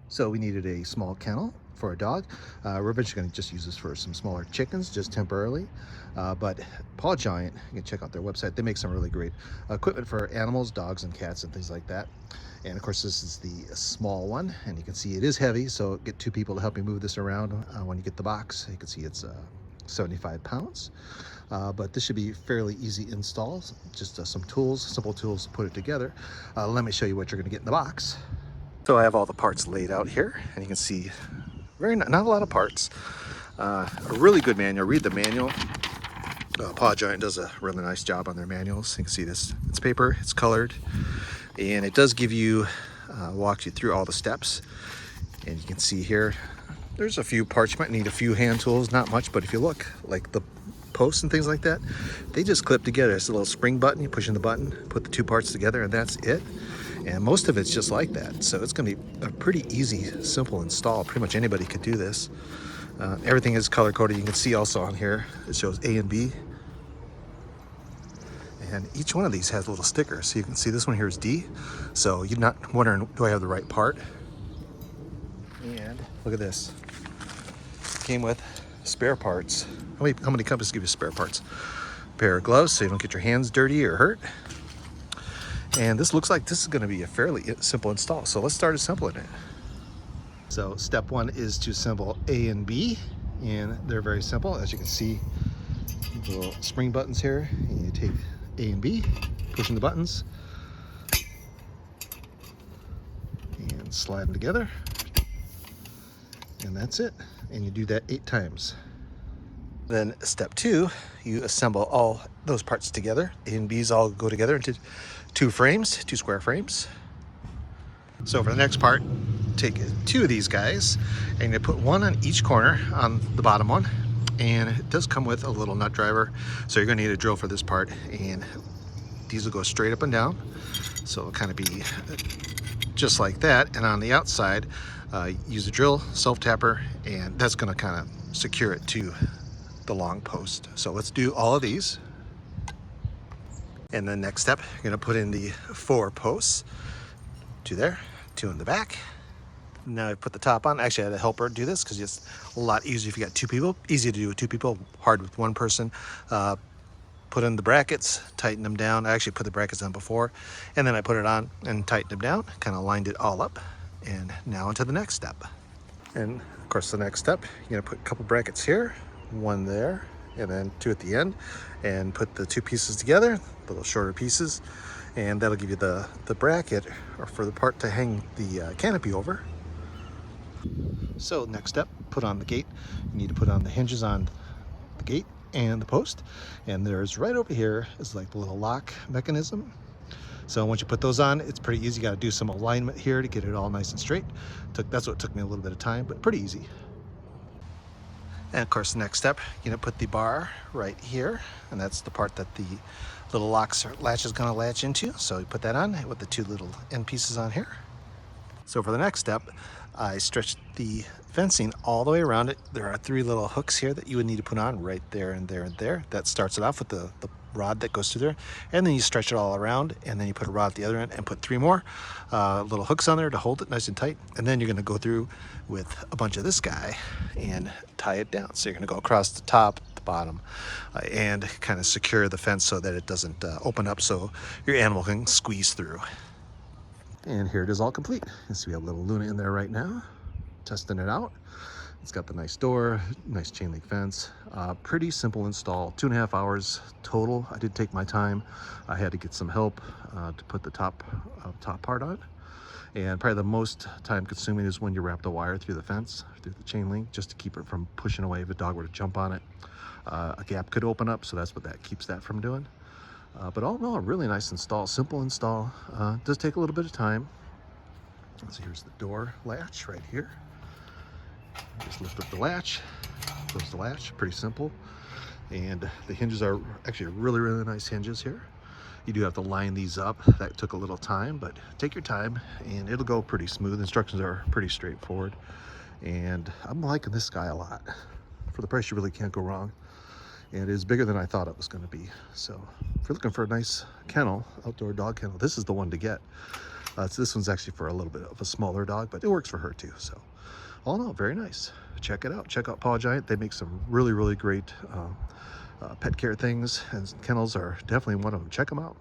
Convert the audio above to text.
So we needed a small kennel for a dog. We're eventually going to just use this for some smaller chickens, just temporarily. But PawGiant, you can check out their website. They make some really great equipment for animals, dogs and cats and things like that. And of course, this is the small one, and you can see it is heavy, so get two people to help you move this around when you get the box. You can see it's 75 pounds. But this should be fairly easy install. Just some tools, simple tools to put it together. Let me show you what you're going to get in the box. So I have all the parts laid out here, and you can see not a lot of parts. A really good manual. Read the manual. PawGiant does a really nice job on their manuals. You can see this. It's paper. It's colored, and it does give you walk you through all the steps. And you can see here, there's a few parts. You might need a few hand tools, not much, but if you look, like the posts and things like that, they just clip together. It's a little spring button. You push in the button, put the two parts together, and that's it. And most of it's just like that. So it's going to be a pretty easy, simple install. Pretty much anybody could do this. Everything is color coded. You can see also on here, it shows A and B. And each one of these has a little sticker. So you can see this one here is D. So you're not wondering, do I have the right part? And look at this. Came with spare parts. How many companies give you spare parts? A pair of gloves so you don't get your hands dirty or hurt. And this looks like this is going to be a fairly simple install. So let's start assembling it. So step one is to assemble A and B, and they're very simple. As you can see, the little spring buttons here, and you take A and B, pushing the buttons, and slide them together. And that's it. And you do that 8 times. Then step 2, you assemble all those parts together. A and B's all go together into 2 frames, 2 square frames. So for the next part, take 2 of these guys, and you put one on each corner on the bottom one. And it does come with a little nut driver, so you're going to need a drill for this part. And these will go straight up and down, so it'll kind of be just like that. And on the outside, use a drill, self-tapper, and that's going to kind of secure it to the long post. So let's do all of these. And then next step, you're going to put in the 4 posts. 2 there, 2 in the back. Now I put the top on. Actually, I had a helper do this because it's a lot easier if you got 2 people. Easy to do with 2 people, hard with 1 person. Put in the brackets, tighten them down. I actually put the brackets on before, and then I put it on and tightened them down, kind of lined it all up. And now into the next step. And of course, the next step, you're gonna put a couple brackets here, 1 there, and then 2 at the end, and put the 2 pieces together, little shorter pieces, and that'll give you the bracket, or for the part to hang the canopy over. So next step, put on the gate. You need to put on the hinges on the gate and the post, and there's right over here is like the little lock mechanism. So once you put those on, it's pretty easy. You got to do some alignment here to get it all nice and straight. That's what took me a little bit of time, but pretty easy. And of course, the next step, you're gonna put the bar right here, and that's the part that the little latch is gonna latch into. So you put that on with the 2 little end pieces on here. So for the next step, I stretched the fencing all the way around it. There are 3 little hooks here that you would need to put on right there and there and there. That starts it off with the rod that goes through there, and then you stretch it all around, and then you put a rod at the other end and put 3 more little hooks on there to hold it nice and tight. And then you're going to go through with a bunch of this guy and tie it down. So you're going to go across the top, the bottom, and kind of secure the fence so that it doesn't open up so your animal can squeeze through. And here it is all complete. So we have little Luna in there right now, testing it out. It's got the nice door, nice chain link fence. Pretty simple install, 2.5 hours total. I did take my time. I had to get some help to put the top part on. And probably the most time consuming is when you wrap the wire through the fence, through the chain link, just to keep it from pushing away if a dog were to jump on it. A gap could open up, so that's what that keeps that from doing. But all in all, a really nice install, simple install. Does take a little bit of time. So here's the door latch right here. Just lift up the latch, close the latch, pretty simple. And the hinges are actually really, really nice hinges here. You do have to line these up. That took a little time, but take your time and it'll go pretty smooth. Instructions are pretty straightforward. And I'm liking this guy a lot. For the price, you really can't go wrong. And it is bigger than I thought it was going to be. So if you're looking for a nice kennel, outdoor dog kennel, this is the one to get. So this one's actually for a little bit of a smaller dog, but it works for her too. So all in all, very nice. Check it out. Check out PawGiant. They make some really, really great pet care things, and kennels are definitely one of them. Check them out.